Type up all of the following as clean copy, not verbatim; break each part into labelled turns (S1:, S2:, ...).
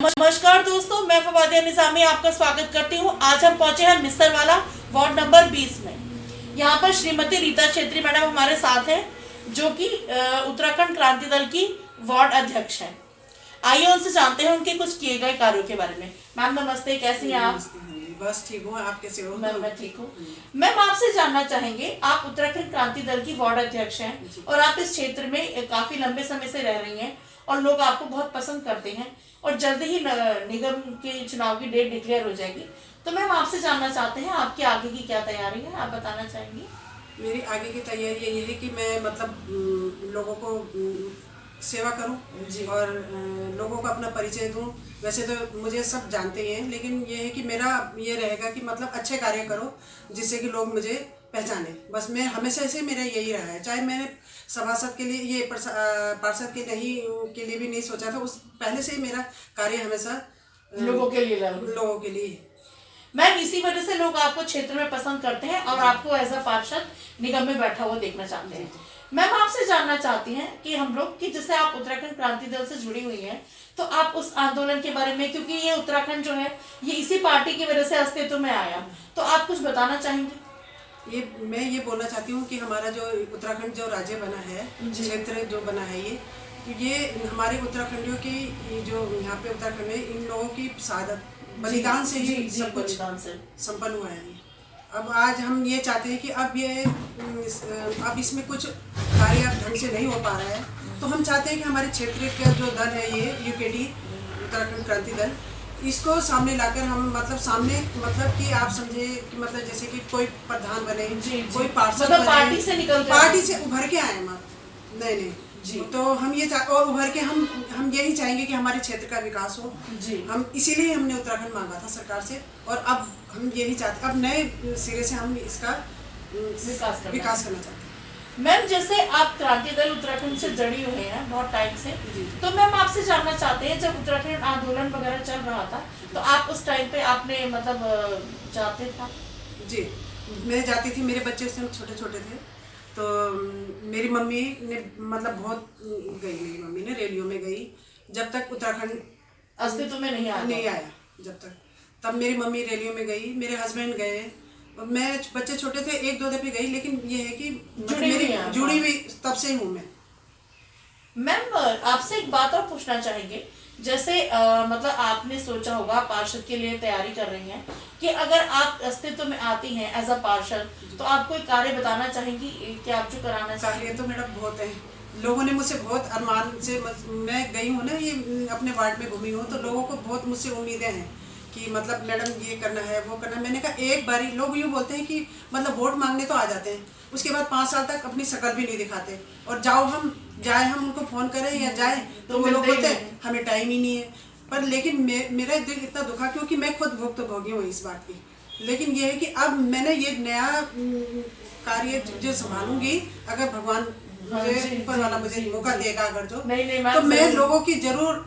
S1: नमस्कार दोस्तों, मैं फवादिया निजामी आपका स्वागत करती हूँ। आज हम पहुंचे हैं मिस्सरवाला वार्ड नंबर 20 में। यहाँ पर श्रीमती रीता छेत्री मैडम हमारे साथ हैं, जो कि उत्तराखंड क्रांति दल की वार्ड अध्यक्ष हैं। आइए उनसे जानते हैं उनके कुछ किए गए कार्यों के बारे में। मैम नमस्ते, कैसी हैं आप?
S2: बस ठीक हूँ, आप कैसे हो?
S1: मैं ठीक हूँ। मैम आपसे जानना चाहेंगे, आप उत्तराखंड क्रांति दल की वार्ड अध्यक्ष हैं और आप इस क्षेत्र में काफी लंबे समय से रह रही हैं और लोग आपको बहुत पसंद करते हैं और जल्द ही निगम के चुनाव की डेट डिक्लेयर हो जाएगी। तो मैम आपसे जानना चाहते हैं आपकी आगे की क्या तैयारी है, आप बताना चाहेंगी?
S2: मेरी आगे की तैयारी यही है कि मैं मतलब लोगों को सेवा करूं और लोगों को अपना परिचय दूं। वैसे तो मुझे सब जानते ही हैं, लेकिन ये है कि मेरा ये रहेगा कि मतलब अच्छे कार्य करो जिससे कि लोग मुझे पहचाने। बस मैं हमेशा से मेरा यही रहा है, चाहे मैंने सभासद के लिए ये पार्षद के लिए भी नहीं सोचा था। उस पहले से ही मेरा कार्य हमेशा
S1: लोगों के लिए मैम इसी वजह से लोग आपको क्षेत्र में पसंद करते हैं और आपको एज अ पार्षद निगम में बैठा हुआ देखना चाहते हैं। मैम आपसे जानना चाहती हैं कि हम लोग कि जैसे आप उत्तराखंड क्रांति दल से जुड़ी हुई हैं, तो आप उस आंदोलन के बारे में, क्योंकि ये उत्तराखंड जो है ये इसी पार्टी की वजह से अस्तित्व में आया, तो आप कुछ बताना चाहेंगे?
S2: मैं ये बोलना चाहती हूँ कि हमारा जो उत्तराखंड जो राज्य बना है, क्षेत्र जो बना है, ये हमारे उत्तराखंडियों की जो यहाँ पे उत्तराखंड में इन लोगों की शहादत बलिदान से ही सब कुछ संपन्न हुआ है। अब आज हम ये चाहते हैं कि अब इसमें कुछ कार्य ढंग से नहीं हो पा रहा है, तो हम चाहते हैं कि हमारे क्षेत्र का जो दल है, ये यूकेडी उत्तराखंड क्रांति दल, इसको सामने लाकर हम मतलब कि आप समझे कि मतलब जैसे कि कोई प्रधान बने, कोई पार्षद बने, पार्टी से उभर के आए हम। नहीं तो हम ये और उभर के हम यही चाहेंगे कि हमारे क्षेत्र का विकास हो। हम इसीलिए हमने उत्तराखंड मांगा था सरकार से, और अब हम यही चाहते, अब नए सिरे से हम इसका विकास करना चाहते हैं।
S1: मैम जैसे आप क्रांति दल उत्तराखंड से जुड़ी हुए हैं बहुत टाइम से, तो मैम आपसे जानना चाहते हैं, जब उत्तराखंड आंदोलन वगैरह चल रहा था तो आप उस टाइम पे आपने मतलब जाते थे?
S2: जी, मैं जाती थी। मेरे बच्चे उस समय छोटे छोटे थे, तो मेरी मम्मी ने मतलब बहुत गई, मेरी मम्मी ने रैलियों में गई जब तक उत्तराखंड
S1: अस्तित्व में नहीं आया
S2: जब तक, तब मेरी मम्मी रैलियों में गई, मेरे हस्बैंड गए, मैं बच्चे छोटे थे, एक दो दफे गई, लेकिन ये है कि जुड़ी हुई तब से हूँ मैं।
S1: मैम आपसे एक बात और पूछना चाहेंगे, जैसे मतलब आपने सोचा होगा पार्षद के लिए तैयारी कर रही हैं कि अगर आप अस्तित्व में आती हैं एज अ पार्षद, तो आप कोई कार्य बताना चाहेंगी कि आप जो कराना चाहिए?
S2: कार्य तो मेरा बहुत है, लोगों ने मुझसे बहुत अरमान से, मैं गई हूँ ना, ये अपने वार्ड में घूमी हूँ, तो लोगों को बहुत मुझसे उम्मीदें हैं कि मतलब मैडम ये करना है, वो करना है। मैंने कहा एक बारी, लोग यूँ बोलते हैं कि मतलब वोट मांगने तो आ जाते हैं, उसके बाद 5 साल तक अपनी शक्ल भी नहीं दिखाते, और हम उनको फ़ोन करें या जाए तो वो लोग बोलते हैं हमें टाइम ही नहीं है। पर लेकिन मेरा दिल इतना दुखा, क्योंकि मैं खुद भुक्तभोगी हूँ इस बात की। लेकिन ये है कि अब मैंने ये नया कार्य जो संभालूंगी, अगर भगवान मुझे ऊपर वाला मुझे मौका देगा, अगर जो तो मैं लोगों की जरूर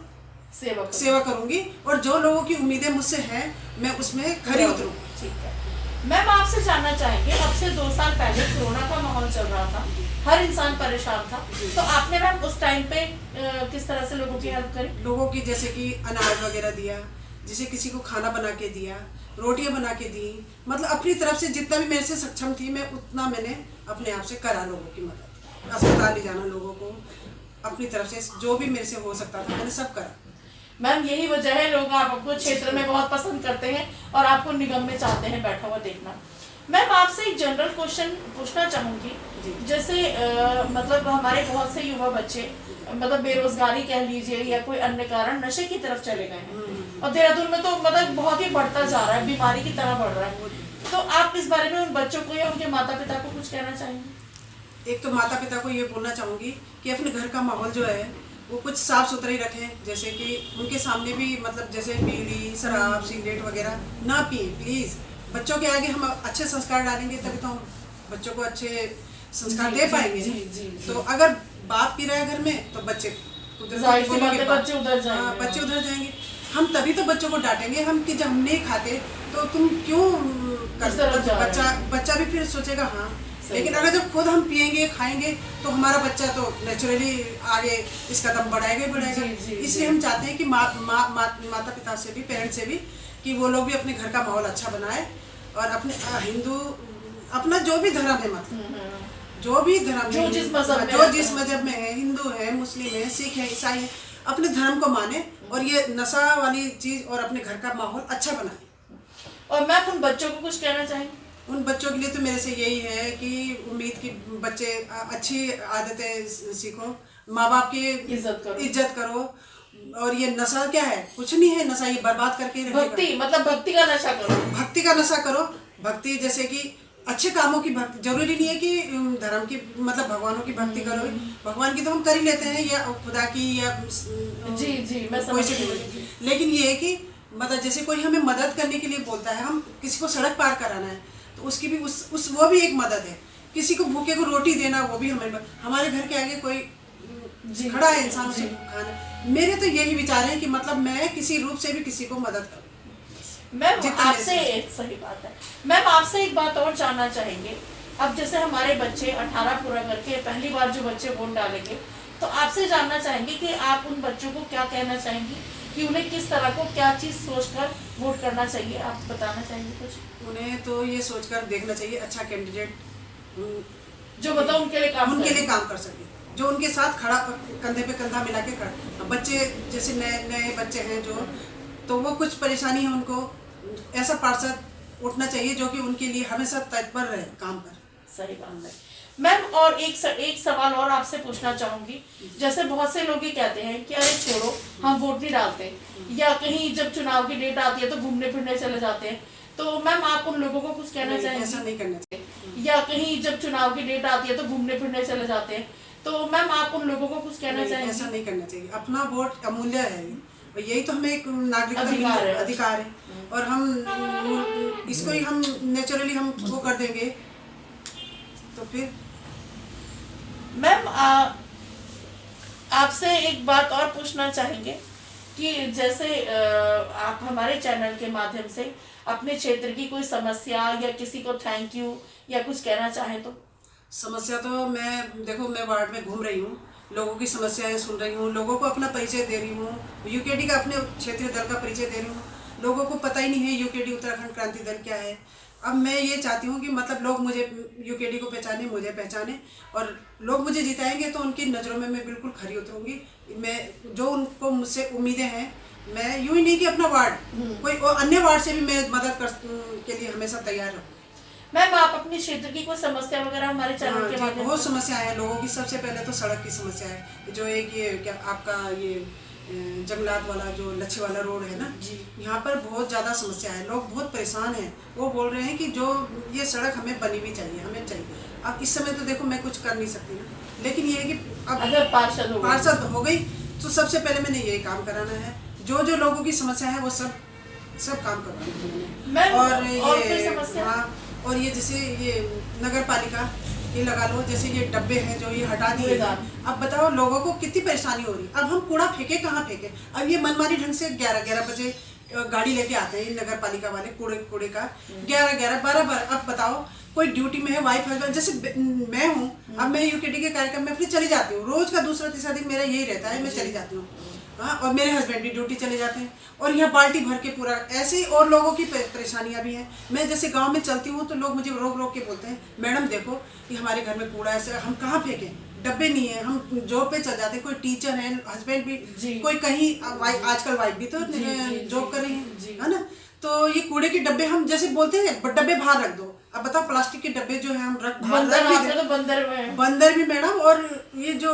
S2: सेवा करूंगी, और जो लोगों की उम्मीदें मुझसे हैं मैं उसमें खरी उतरूँ।
S1: ठीक है। मैम आपसे जानना चाहेंगे, अब से 2 साल पहले कोरोना का माहौल चल रहा था, हर इंसान परेशान था, तो आपने मैम उस टाइम पे किस तरह से लोगों की हेल्प करी?
S2: लोगों की जैसे कि अनाज वगैरह दिया, जैसे किसी को खाना बना के दिया, रोटियां बना के दी, मतलब अपनी तरफ से जितना भी मेरे से सक्षम थी मैं उतना मैंने अपने आप से करा लोगों की मदद। अस्पताल ले जाना लोगों को, अपनी तरफ से जो भी मेरे से हो सकता था मैंने सब करा।
S1: मैम यही वजह है लोग आपको क्षेत्र में बहुत पसंद करते हैं और आपको निगम में चाहते हैं बैठा हुआ देखना। मैम आपसे एक जनरल क्वेश्चन पूछना चाहूंगी, जैसे मतलब हमारे बहुत से युवा बच्चे मतलब बेरोजगारी कह लीजिए या कोई अन्य कारण नशे की तरफ चले गए हैं, और देहरादून में तो मतलब बहुत ही बढ़ता जा रहा है, बीमारी की तरह बढ़ रहा है, तो आप इस बारे में उन बच्चों को या उनके माता पिता को कुछ कहना चाहेंगे?
S2: एक तो माता पिता को ये बोलना चाहूँगी कि अपने घर का माहौल जो है वो कुछ साफ सुथरा ही रखें, जैसे कि उनके सामने भी मतलब जैसे बीड़ी, शराब, सिगरेट वगैरह ना पिए प्लीज़। बच्चों के आगे हम अच्छे संस्कार डालेंगे तभी तो हम बच्चों को अच्छे संस्कार दे पाएंगे। तो अगर बाप पी रहा है घर में तो बच्चे उधर जाएंगे। हम तभी तो बच्चों को डांटेंगे हम कि जब हम नहीं खाते तो तुम क्यों करते, बच्चा भी फिर सोचेगा हाँ लेकिन अगर जब खुद हम पियेंगे खाएंगे तो हमारा बच्चा तो नेचुरली आगे इसका दम बढ़ाएगा ही बढ़ाएगा। इसलिए हम चाहते हैं कि माता पिता से भी, पेरेंट्स से भी, कि वो लोग भी अपने घर का माहौल अच्छा बनाए और अपने हिंदू अपना जो भी धर्म है, मतलब जो भी धर्म
S1: जो जिस मजहब में है, हिंदू है, मुस्लिम है, सिख है, ईसाई है, अपने धर्म को माने और ये नशा वाली चीज और अपने घर का माहौल अच्छा बनाए। और मैम उन बच्चों को कुछ कहना चाहेंगे?
S2: उन बच्चों के लिए तो मेरे से यही है कि उम्मीद की बच्चे अच्छी आदतें सीखो, माँ बाप की इज्जत करो। और ये नशा क्या है? कुछ नहीं है नशा, ये बर्बाद करके रखेगा।
S1: भक्ति, मतलब भक्ति का नशा करो।
S2: भक्ति का नशा करो। भक्ति जैसे कि अच्छे कामों की भक्ति, जरूरी नहीं है कि धर्म की, मतलब भगवानों की भक्ति करो। भगवान की तो हम कर ही लेते हैं, या खुदा की, या
S1: जी मैं समझ गई।
S2: लेकिन ये है कि मतलब जैसे कोई हमें मदद करने के लिए बोलता है, हम किसी को सड़क पार कराना है तो उसकी भी वो भी एक मदद है। किसी को भूखे को रोटी देना, वो भी हमारे घर के आगे कोई खड़ा है इंसान, उसे खाना। मेरे तो यही विचार है कि मतलब मैं किसी रूप से भी किसी को मदद करूं।
S1: मैम आपसे सही बात है। मैम आपसे एक बात और जानना चाहेंगे। अब जैसे हमारे बच्चे 18 पूरा करके पहली बार जो बच्चे वोट डालेंगे, तो आपसे जानना चाहेंगे कि आप उन बच्चों को क्या कहना चाहेंगी कि उन्हें किस तरह को क्या चीज सोचकर वोट करना चाहिए? आप बताना चाहेंगे कुछ?
S2: उन्हें तो ये सोचकर देखना चाहिए अच्छा कैंडिडेट
S1: जो मतलब उनके लिए
S2: काम कर सके, जो उनके साथ खड़ा, कंधे पे कंधा मिला के खड़ा। बच्चे जैसे नए बच्चे हैं जो, तो वो कुछ परेशानी है उनको, ऐसा पार्षद उठना चाहिए जो कि उनके लिए हमेशा तत्पर रहे काम पर।
S1: सही बात है मैम। और एक सवाल और आपसे पूछना चाहूंगी। जैसे बहुत से लोग ये कहते हैं कि अरे छोड़ो, हम वोट नहीं डालते, या कहीं जब चुनाव की डेट आती है तो घूमने फिरने चले जाते हैं। तो मैम आप उन लोगों को कुछ कहना चाहेंगे?
S2: ऐसा नहीं करना चाहिए।
S1: या कहीं जब चुनाव की डेट आती है तो घूमने फिरने चले जाते हैं, तो मैम आप उन लोगों को कुछ कहना चाहेंगे?
S2: ऐसा नहीं करना चाहिए। अपना वोट अमूल्य है, यही तो हमें एक नागरिकता अधिकार है। और हम इसको ही हम नेचुरली हम वो कर देंगे तो फिर।
S1: मैम आपसे एक बात और पूछना चाहेंगे कि जैसे आप हमारे चैनल के माध्यम से अपने क्षेत्र की कोई समस्या या किसी को थैंक यू या कुछ कहना चाहें तो?
S2: समस्या तो मैं वार्ड में घूम रही हूँ, लोगों की समस्याएं सुन रही हूँ, लोगों को अपना परिचय दे रही हूँ, यूकेडी का अपने क्षेत्रीय दल का परिचय दे रही हूँ। लोगों को पता ही नहीं है यूकेडी उत्तराखंड क्रांति दल क्या है। अब मैं ये चाहती हूँ कि मतलब लोग मुझे यूकेडी को पहचाने, मुझे पहचाने, और लोग मुझे जिताएंगे तो उनकी नज़रों में मैं बिल्कुल खरी उतरूँगी। मैं जो उनको मुझसे उम्मीदें हैं, मैं यूँ ही नहीं कि अपना वार्ड, कोई अन्य वार्ड से भी मैं मदद के लिए हमेशा तैयार हूँ।
S1: मैम आप अपने क्षेत्र की कोई समस्या वगैरह हमारे चैनल के माध्यम से?
S2: बहुत समस्याएं हैं लोगों की। सबसे पहले तो सड़क की समस्या है, जो एक ये क्या आपका ये जंगलात वाला जो लच्छी वाला रोड है ना जी, यहाँ पर बहुत ज़्यादा समस्या है। लोग बहुत परेशान हैं, वो बोल रहे हैं कि जो ये सड़क हमें बनी भी चाहिए, हमें चाहिए। अब इस समय तो देखो मैं कुछ कर नहीं सकती ना, लेकिन ये है कि अब
S1: अगर पार्षद
S2: हो गई तो सबसे पहले मैंने यही काम कराना है। जो जो लोगों की समस्या है वो सब काम करवाना है। और ये जैसे ये नगर पालिका ये लगा लो, जैसे ये डब्बे हैं जो ये हटा दिए। अब बताओ लोगों को कितनी परेशानी हो रही। अब हम कूड़ा फेंके कहाँ फेंके? अब ये मनमानी ढंग से 11 बजे गाड़ी लेके आते हैं नगर पालिका वाले कूड़े का, 12। अब बताओ कोई ड्यूटी में है, वाइफ हस्बैंड, जैसे मैं हूँ, अब मैं यूकेडी के कार्यक्रम में अपनी चली जाती हूँ, रोज का दूसरा तीसरा दिन मेरा यही रहता है, मैं चली जाती हूँ। हाँ, और मेरे हस्बैंड भी ड्यूटी चले जाते हैं, और यहाँ बाल्टी भर के पूरा ऐसे ही। और लोगों की परेशानियाँ भी हैं। मैं जैसे गांव में चलती हूँ तो लोग मुझे रोक के बोलते हैं, मैडम देखो कि हमारे घर में कूड़ा ऐसे, हम कहाँ फेंकें, डब्बे नहीं है, हम जॉब पे चल जाते हैं, कोई टीचर है, हस्बैंड भी, कोई कहीं आजकल वाइफ भी तो जॉब कर रही है ना। तो ये कूड़े के डब्बे हम जैसे बोलते हैं डब्बे बाहर रख दो। अब बताओ प्लास्टिक के डब्बे जो है हम बंदर भी मैडम, और ये जो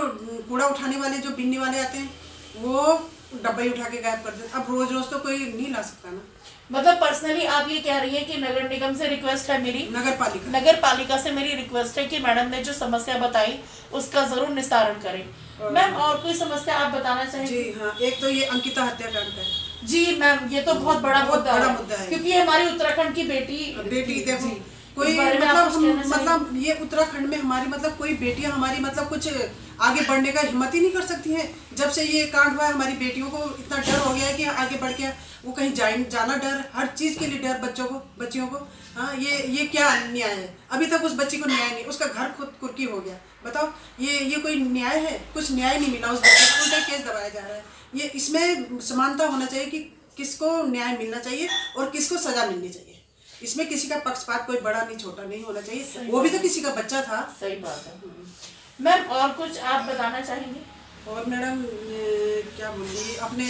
S2: कूड़ा उठाने वाले जो बिनने वाले आते हैं वो डब्बा ही उठा के गायब कर देते। अब रोज तो कोई नहीं ला सकता ना।
S1: मतलब पर्सनली आप ये कह रही हैं कि नगर निगम से रिक्वेस्ट है मेरी, नगर पालिका से मेरी रिक्वेस्ट है कि मैडम ने जो समस्या बताई उसका जरूर निस्तारण करें। मैम और कोई समस्या आप बताना चाहेंगे?
S2: जी हाँ, एक तो ये अंकिता हत्याकांड है।
S1: जी मैम, ये तो बहुत बड़ा मुद्दा है, क्योंकि ये हमारी उत्तराखंड की बेटी
S2: देखो कोई
S1: इस बारे में आप कुछ कहना चाहेंगे?
S2: मतलब ये उत्तराखंड में हमारी मतलब कोई बेटियां हमारी मतलब कुछ आगे बढ़ने का हिम्मत ही नहीं कर सकती हैं। जब से ये कांड हुआ है हमारी बेटियों को इतना डर हो गया है कि आगे बढ़ के वो कहीं जाना डर, हर चीज़ के लिए डर बच्चियों को। हाँ, ये क्या न्याय है? अभी तक उस बच्ची को न्याय नहीं, उसका घर खुद कुर्की हो गया। बताओ ये कोई न्याय है? कुछ न्याय नहीं मिला उस बच्चे को, उल्टा केस दबाया जा रहा है। ये इसमें समानता होना चाहिए कि किसको न्याय मिलना चाहिए और किसको सजा मिलनी चाहिए। इसमें किसी का पक्षपात कोई बड़ा नहीं छोटा नहीं होना चाहिए। वो भी तो किसी का बच्चा था।
S1: सही बात है मैम। और कुछ आप बताना चाहेंगे?
S2: और मैडम क्या बोलूँगी अपने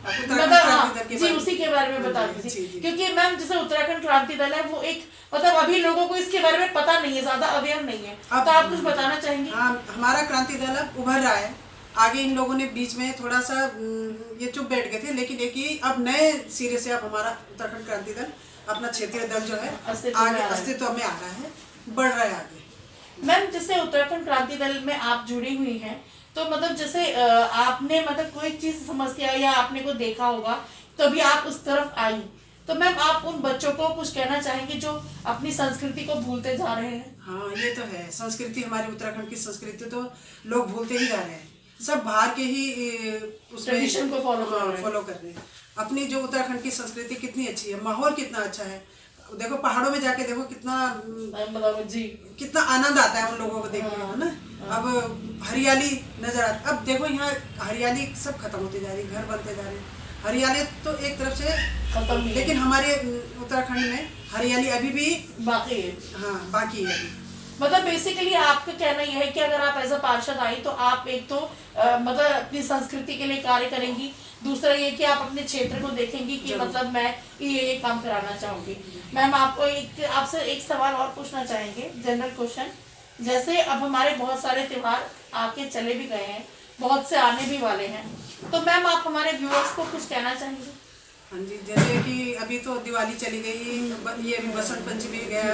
S1: मतलब हाँ जी, उसी के बारे में बता दीजिए, क्योंकि मैम जैसे उत्तराखंड क्रांति दल है वो एक मतलब अभी लोगों को इसके बारे में पता नहीं है, ज्यादा अवेयर नहीं है, तो आप कुछ बताना चाहेंगे?
S2: हाँ, हमारा क्रांति दल अब उभर रहा है। आगे इन लोगों ने बीच में थोड़ा सा ये चुप बैठ गए थे, लेकिन एक ही अब नए सिरे से अब हमारा उत्तराखंड क्रांति दल अपना क्षेत्रीय दल जो है आगे अस्तित्व में आ रहा है, बढ़ रहा है आगे।
S1: मैम जैसे उत्तराखंड क्रांति दल में आप जुड़ी हुई हैं, तो मतलब जैसे आपने मतलब कोई चीज समस्या या आपने को देखा होगा तभी आप उस तरफ आई, तो मैम आप उन बच्चों को कुछ कहना चाहेंगे जो अपनी संस्कृति को भूलते जा रहे हैं?
S2: हाँ, ये तो है। संस्कृति हमारी उत्तराखंड की संस्कृति तो लोग भूलते ही जा रहे हैं। सब बाहर के ही
S1: ट्रेडिशन को
S2: फॉलो कर रहे हैं। अपनी जो उत्तराखंड की संस्कृति कितनी अच्छी है, माहौल कितना अच्छा है। देखो पहाड़ों में जाके देखो कितना
S1: मतलब जी
S2: कितना आनंद आता है उन लोगों को देख के, है ना। अब हरियाली नजर आती, अब देखो यहाँ हरियाली सब खत्म होती जा रही, घर बनते जा रहे हैं। हरियाली तो एक तरफ से
S1: खत्म,
S2: लेकिन हमारे उत्तराखंड में हरियाली अभी भी
S1: बाकी है।
S2: हाँ, बाकी है अभी।
S1: मतलब बेसिकली आपका कहना यह है कि अगर आप एज अ पार्षद आई तो आप एक तो मतलब अपनी संस्कृति के लिए कार्य करेंगी, दूसरा ये कि आप अपने क्षेत्र को देखेंगी कि मतलब मैं ये काम कराना चाहूंगी। मैम आपको आपसे एक सवाल और पूछना चाहेंगे, जनरल क्वेश्चन। जैसे अब हमारे बहुत सारे त्योहार आके चले भी गए हैं, बहुत से आने भी वाले हैं, तो मैम आप हमारे व्यूअर्स को कुछ कहना चाहेंगे?
S2: हाँ जी, जैसे कि अभी तो दिवाली चली गई, ये अभी बसंत पंचमी गया,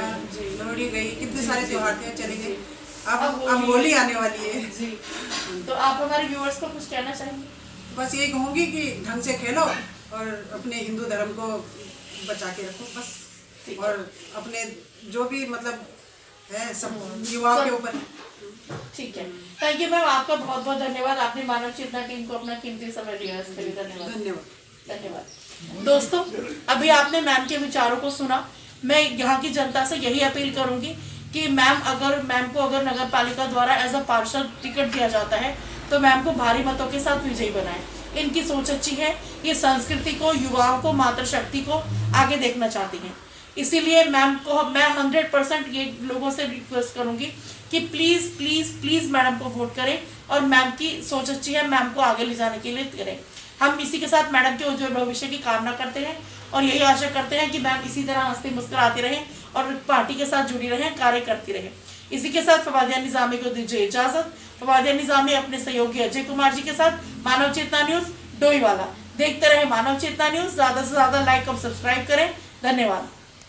S2: लोहड़ी गई, कितने सारे त्योहार थे चले गए। अब होली आने वाली है
S1: जी, तो आप हमारे व्यूअर्स को कुछ कहना चाहेंगे?
S2: बस यही कहूँगी कि ढंग से खेलो और अपने हिंदू धर्म को बचा के रखो बस, और अपने जो भी मतलब है सब युवाओं के ऊपर।
S1: ठीक है, थैंक यू मैम, आपका बहुत बहुत धन्यवाद। आपने मानव चेतना टीम को अपना कीमती समय दिया, इसके लिए धन्यवाद। धन्यवाद। दोस्तों, अभी आपने मैम के विचारों को सुना। मैं यहाँ की जनता से यही अपील करूंगी कि मैम को अगर नगर पालिका द्वारा एज अ पार्षद टिकट दिया जाता है तो मैम को भारी मतों के साथ विजयी बनाएं। इनकी सोच अच्छी है, ये संस्कृति को, युवाओं को, मातृशक्ति को आगे देखना चाहती हैं। इसीलिए मैम को मैं 100% ये लोगों से रिक्वेस्ट करूंगी कि प्लीज प्लीज प्लीज मैडम को वोट करें, और मैम की सोच अच्छी है, मैम को आगे ले जाने के लिए करें। हम इसी के साथ मैडम के उज्जवल भविष्य की कामना करते हैं और यही आशा करते हैं कि मैम इसी तरह हंसती मुस्कुराती रहें और पार्टी के साथ जुड़ी रहें, कार्य करती रहें। इसी के साथ फवादिया निजामी को दीजिए इजाजत। फवादिया निजामी अपने सहयोगी अजय कुमार जी के साथ मानव चेतना न्यूज डोईवाला। देखते रहे मानव चेतना न्यूज, ज्यादा से ज्यादा लाइक और सब्सक्राइब करें। धन्यवाद।